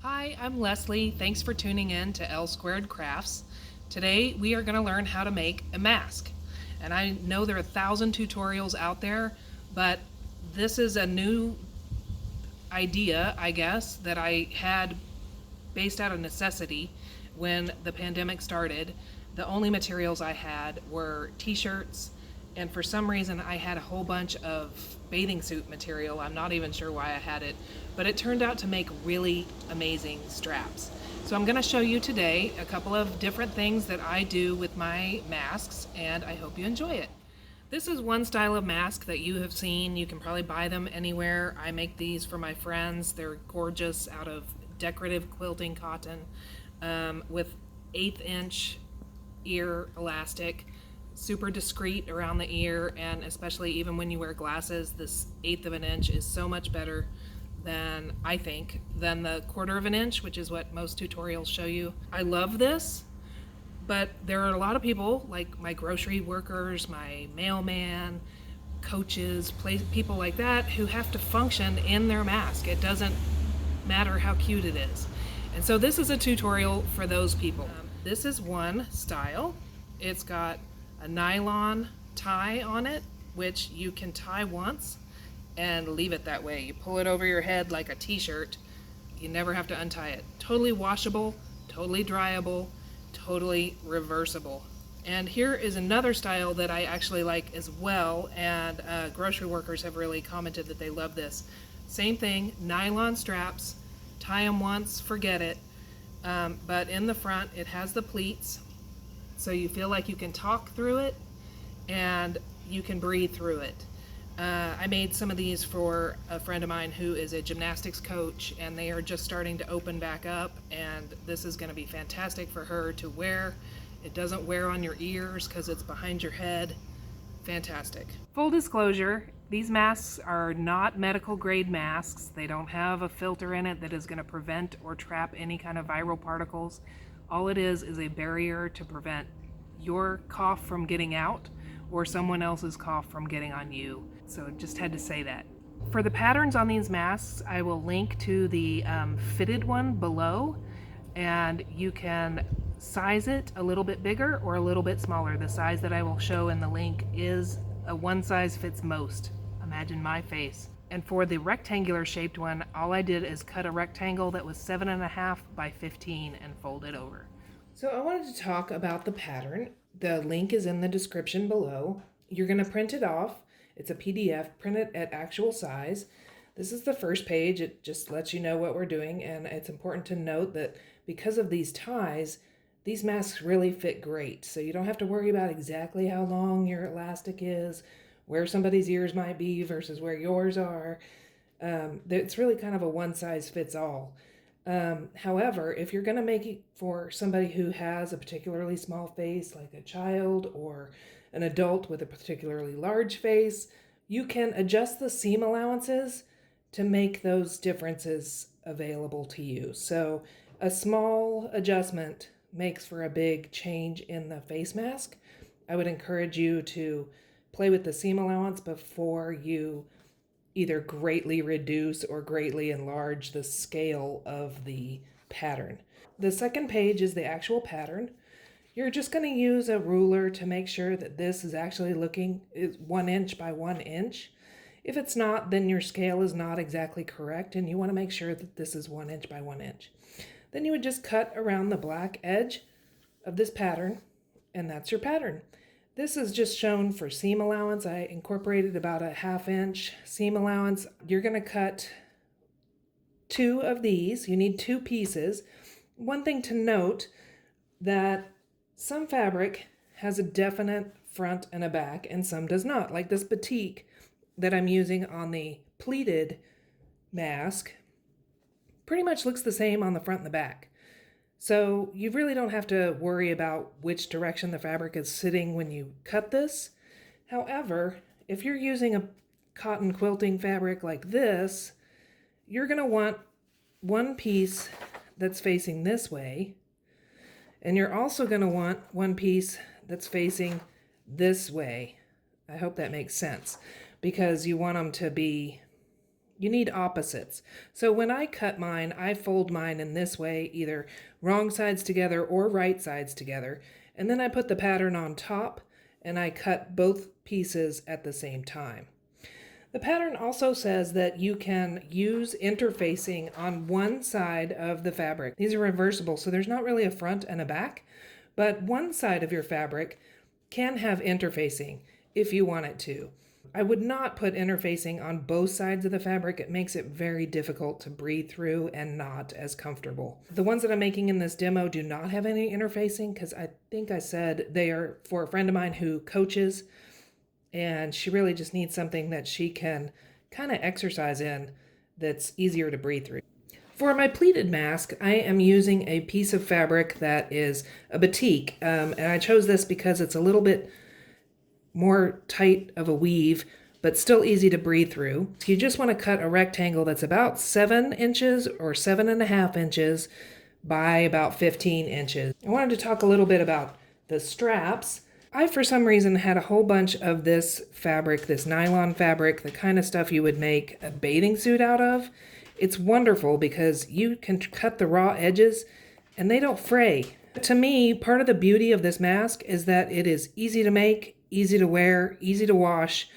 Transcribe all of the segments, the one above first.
Hi, I'm Leslie. Thanks for tuning in to L Squared Crafts. Today we are going to learn how to make a mask. And I know there are 1,000 tutorials out there, but this is a new idea, I guess, that I had based out of necessity when the pandemic started. The only materials I had were t-shirts, and for some reason I had a whole bunch of bathing suit material. I'm not even sure why I had it, but it turned out to make really amazing straps. So I'm going to show you today a couple of different things that I do with my masks, and I hope you enjoy it. This is one style of mask that you have seen. You can probably buy them anywhere. I make these for my friends. They're gorgeous out of decorative quilting cotton with 1/8 inch ear elastic, super discreet around the ear, and especially even when you wear glasses, this 1/8 of an inch is so much better than, I think, than the 1/4 of an inch, which is what most tutorials show you. I love this. But there are a lot of people, like my grocery workers, my mailman, coaches, people like that, who have to function in their mask. It doesn't matter how cute it is. And so this is a tutorial for those people. This is one style. It's got a nylon tie on it, which you can tie once and leave it that way. You pull it over your head like a t-shirt. You never have to untie it. Totally washable, totally dryable, totally reversible. And here is another style that I actually like as well, and grocery workers have really commented that they love this. Same thing, nylon straps, tie them once, forget it, but in the front it has the pleats, so you feel like you can talk through it and you can breathe through it. I made some of these for a friend of mine who is a gymnastics coach, and they are just starting to open back up, and this is going to be fantastic for her to wear. It doesn't wear on your ears because it's behind your head. Fantastic. Full disclosure, these masks are not medical grade masks. They don't have a filter in it that is going to prevent or trap any kind of viral particles. All it is a barrier to prevent your cough from getting out or someone else's cough from getting on you. So just had to say that. For the patterns on these masks, I will link to the fitted one below, and you can size it a little bit bigger or a little bit smaller. The size that I will show in the link is a one size fits most. Imagine my face. And for the rectangular shaped one, all I did is cut a rectangle that was 7.5 by 15 and fold it over. So I wanted to talk about the pattern. The link is in the description below. You're going to print it off. It's a PDF. Print it at actual size. This is the first page. It just lets you know what we're doing, and it's important to note that because of these ties, these masks really fit great. So you don't have to worry about exactly how long your elastic is, where somebody's ears might be versus where yours are. It's really kind of a one size fits all. However, if you're going to make it for somebody who has a particularly small face, like a child or an adult with a particularly large face, you can adjust the seam allowances to make those differences available to you. So a small adjustment makes for a big change in the face mask. I would encourage you to play with the seam allowance before you either greatly reduce or greatly enlarge the scale of the pattern. The second page is the actual pattern. You're just going to use a ruler to make sure that this is actually looking 1 inch by 1 inch. If it's not, then your scale is not exactly correct, and you want to make sure that this is 1 inch by 1 inch. Then you would just cut around the black edge of this pattern, and that's your pattern. This is just shown for seam allowance. I incorporated about a 1/2 inch seam allowance. You're going to cut 2 of these. You need 2 pieces. One thing to note, that some fabric has a definite front and a back, and some does not. Like this batik that I'm using on the pleated mask pretty much looks the same on the front and the back. So you really don't have to worry about which direction the fabric is sitting when you cut this. However, if you're using a cotton quilting fabric like this, you're going to want one piece that's facing this way, and you're also going to want one piece that's facing this way. I hope that makes sense, because you want them to be You need opposites. So when I cut mine, I fold mine in this way, either wrong sides together or right sides together. And then I put the pattern on top and I cut both pieces at the same time. The pattern also says that you can use interfacing on one side of the fabric. These are reversible, so there's not really a front and a back, but one side of your fabric can have interfacing if you want it to. I would not put interfacing on both sides of the fabric. It makes it very difficult to breathe through and not as comfortable. The ones that I'm making in this demo do not have any interfacing because I think I said they are for a friend of mine who coaches, and she really just needs something that she can kind of exercise in that's easier to breathe through. For my pleated mask, I am using a piece of fabric that is a batik, and I chose this because it's a little bit more tight of a weave, but still easy to breathe through. So you just want to cut a rectangle that's about 7 inches or 7.5 inches by about 15 inches. I wanted to talk a little bit about the straps. I, for some reason, had a whole bunch of this fabric, this nylon fabric, the kind of stuff you would make a bathing suit out of. It's wonderful because you can cut the raw edges and they don't fray. To me, part of the beauty of this mask is that it is easy to make, easy to wear, easy to wash.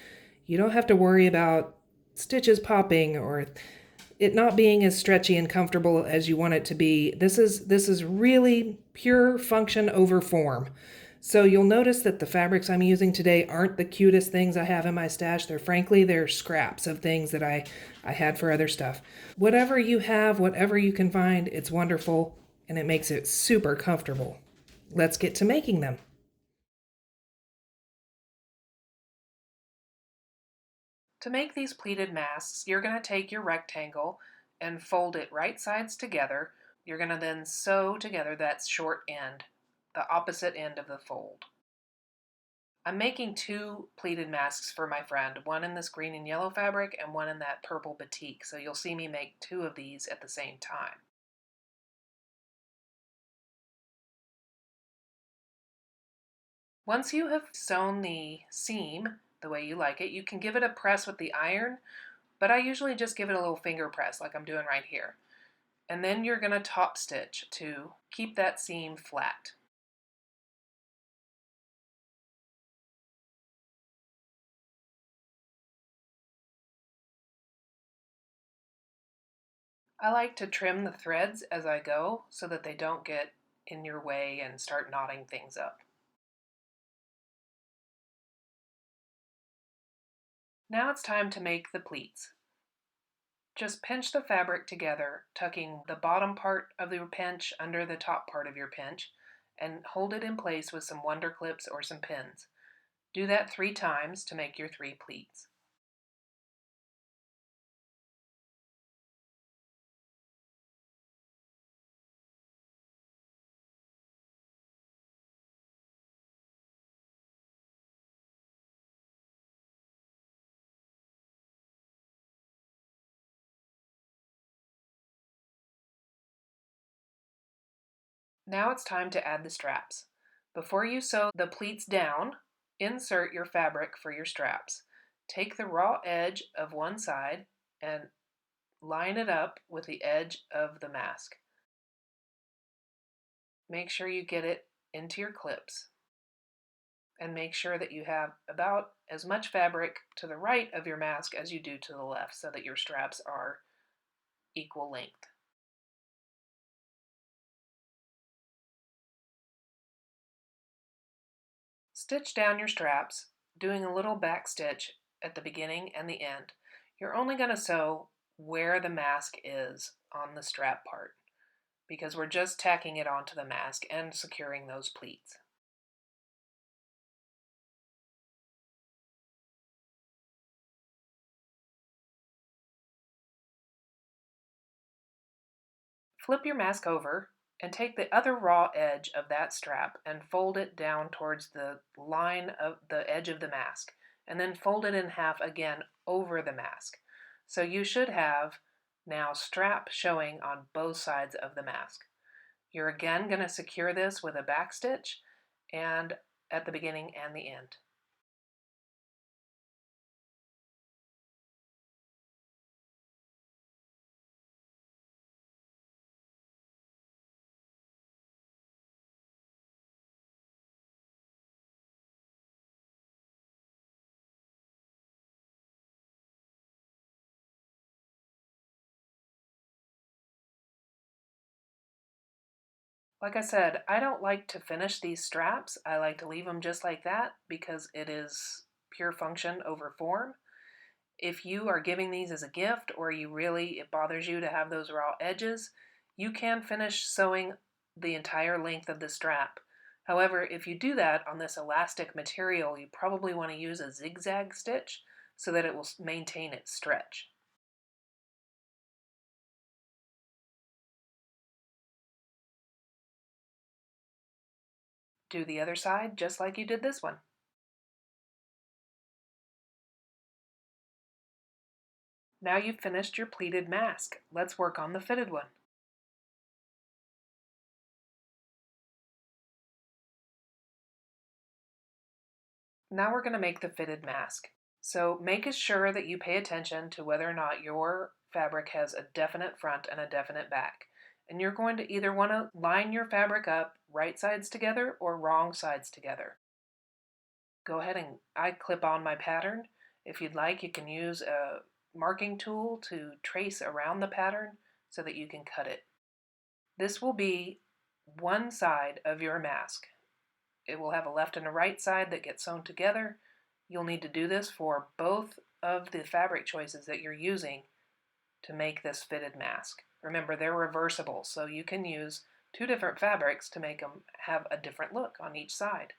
You don't have to worry about stitches popping or it not being as stretchy and comfortable as you want it to be. This is really pure function over form. So you'll notice that the fabrics I'm using today aren't the cutest things I have in my stash. They're scraps of things that I had for other stuff. Whatever you have, whatever you can find, it's wonderful and it makes it super comfortable. Let's get to making them. To make these pleated masks, you're going to take your rectangle and fold it right sides together. You're going to then sew together that short end, the opposite end of the fold. I'm making 2 pleated masks for my friend, one in this green and yellow fabric and one in that purple batik, so you'll see me make 2 of these at the same time. Once you have sewn the seam the way you like it, you can give it a press with the iron, but I usually just give it a little finger press like I'm doing right here. And then you're going to top stitch to keep that seam flat. I like to trim the threads as I go so that they don't get in your way and start knotting things up. Now it's time to make the pleats. Just pinch the fabric together, tucking the bottom part of your pinch under the top part of your pinch, and hold it in place with some wonder clips or some pins. Do that 3 times to make your 3 pleats. Now it's time to add the straps. Before you sew the pleats down, insert your fabric for your straps. Take the raw edge of one side and line it up with the edge of the mask. Make sure you get it into your clips and make sure that you have about as much fabric to the right of your mask as you do to the left so that your straps are equal length. Stitch down your straps, doing a little back stitch at the beginning and the end. You're only going to sew where the mask is on the strap part because we're just tacking it onto the mask and securing those pleats. Flip your mask over and take the other raw edge of that strap and fold it down towards the line of the edge of the mask, and then fold it in half again over the mask. So you should have now strap showing on both sides of the mask. You're again going to secure this with a back stitch and at the beginning and the end. Like I said, I don't like to finish these straps. I like to leave them just like that because it is pure function over form. If you are giving these as a gift or it bothers you to have those raw edges, you can finish sewing the entire length of the strap. However, if you do that on this elastic material, you probably want to use a zigzag stitch so that it will maintain its stretch. Do the other side just like you did this one. Now you've finished your pleated mask. Let's work on the fitted one. Now we're going to make the fitted mask. So make sure that you pay attention to whether or not your fabric has a definite front and a definite back. And you're going to either want to line your fabric up right sides together or wrong sides together. Go ahead and I clip on my pattern. If you'd like, you can use a marking tool to trace around the pattern so that you can cut it. This will be one side of your mask. It will have a left and a right side that get sewn together. You'll need to do this for both of the fabric choices that you're using to make this fitted mask. Remember, they're reversible, so you can use two different fabrics to make them have a different look on each side.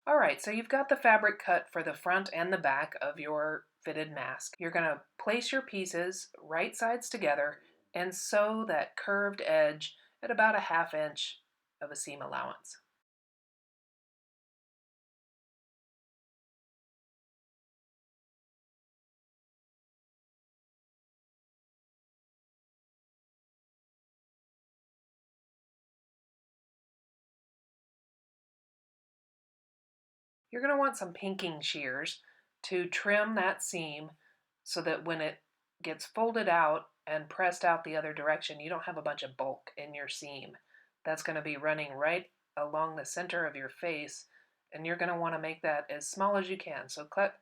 All right, so you've got the fabric cut for the front and the back of your fitted mask. You're going to place your pieces right sides together and sew that curved edge at about a 1/2 inch of a seam allowance. You're going to want some pinking shears to trim that seam so that when it gets folded out and pressed out the other direction, you don't have a bunch of bulk in your seam. That's going to be running right along the center of your face, and you're going to want to make that as small as you can. So cut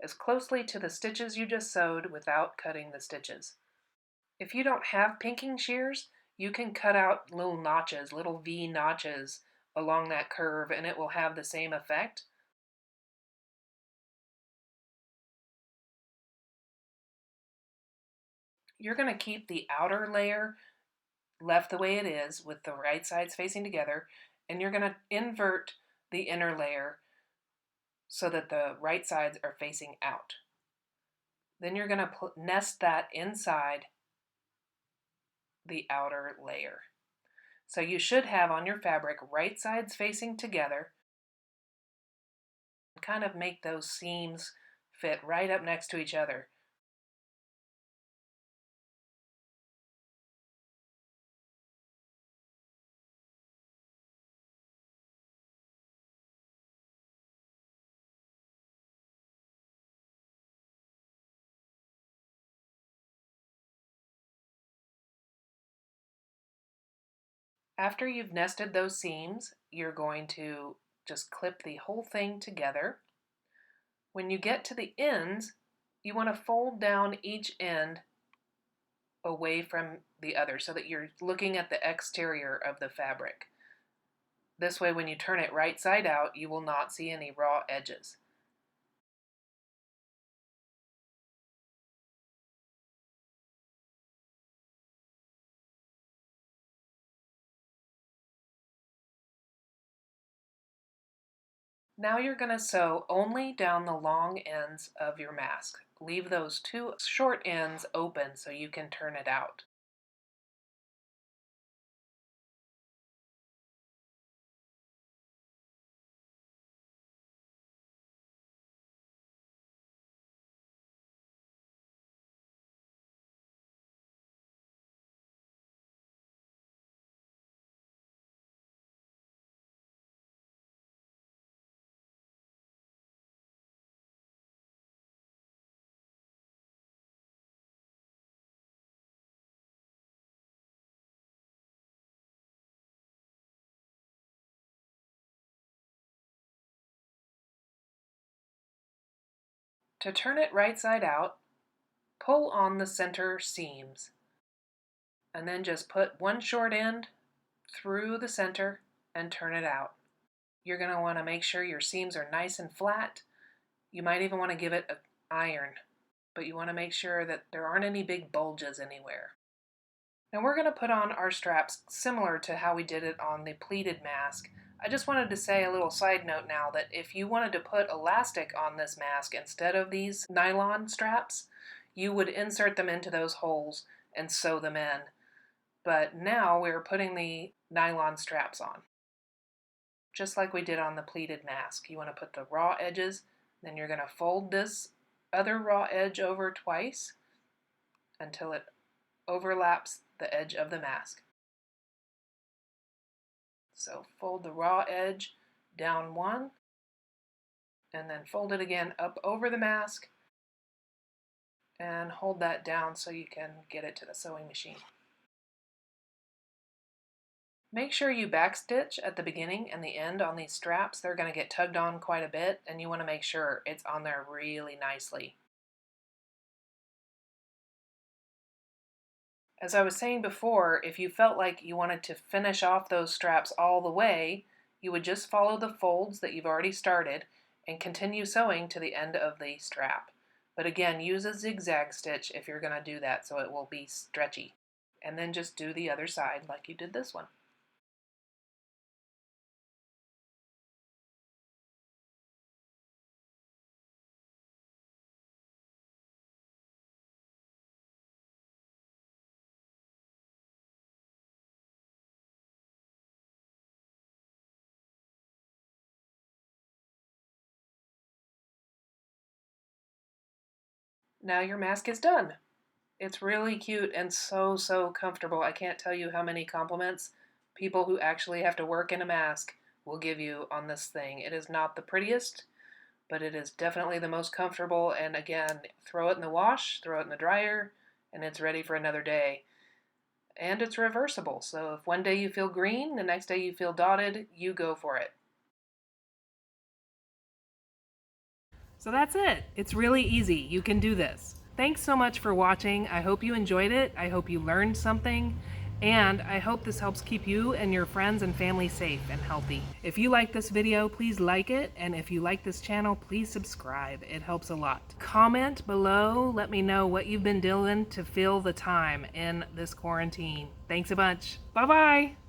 as closely to the stitches you just sewed without cutting the stitches. If you don't have pinking shears, you can cut out little notches, little V notches along that curve, and it will have the same effect. You're going to keep the outer layer left the way it is with the right sides facing together, and you're going to invert the inner layer so that the right sides are facing out. Then you're going to nest that inside the outer layer. So you should have on your fabric right sides facing together, kind of make those seams fit right up next to each other. After you've nested those seams, you're going to just clip the whole thing together. When you get to the ends, you want to fold down each end away from the other so that you're looking at the exterior of the fabric. This way, when you turn it right side out, you will not see any raw edges. Now you're going to sew only down the long ends of your mask. Leave those two short ends open so you can turn it out. To turn it right side out, pull on the center seams and then just put one short end through the center and turn it out. You're going to want to make sure your seams are nice and flat. You might even want to give it an iron, but you want to make sure that there aren't any big bulges anywhere. Now we're going to put on our straps similar to how we did it on the pleated mask. I just wanted to say a little side note now that if you wanted to put elastic on this mask instead of these nylon straps, you would insert them into those holes and sew them in. But now we're putting the nylon straps on, just like we did on the pleated mask. You want to put the raw edges, then you're going to fold this other raw edge over twice until it overlaps the edge of the mask. So fold the raw edge down one, and then fold it again up over the mask, and hold that down so you can get it to the sewing machine. Make sure you backstitch at the beginning and the end on these straps. They're going to get tugged on quite a bit, and you want to make sure it's on there really nicely. As I was saying before, if you felt like you wanted to finish off those straps all the way, you would just follow the folds that you've already started and continue sewing to the end of the strap. But again, use a zigzag stitch if you're going to do that so it will be stretchy. And then just do the other side like you did this one. Now your mask is done. It's really cute and so comfortable. I can't tell you how many compliments people who actually have to work in a mask will give you on this thing. It is not the prettiest, but it is definitely the most comfortable. And again, throw it in the wash, throw it in the dryer, and it's ready for another day. And it's reversible, so if one day you feel green, the next day you feel dotted, you go for it. So that's it. It's really easy. You can do this. Thanks so much for watching. I hope you enjoyed it. I hope you learned something. And I hope this helps keep you and your friends and family safe and healthy. If you like this video, please like it. And if you like this channel, please subscribe. It helps a lot. Comment below. Let me know what you've been doing to fill the time in this quarantine. Thanks a bunch. Bye-bye.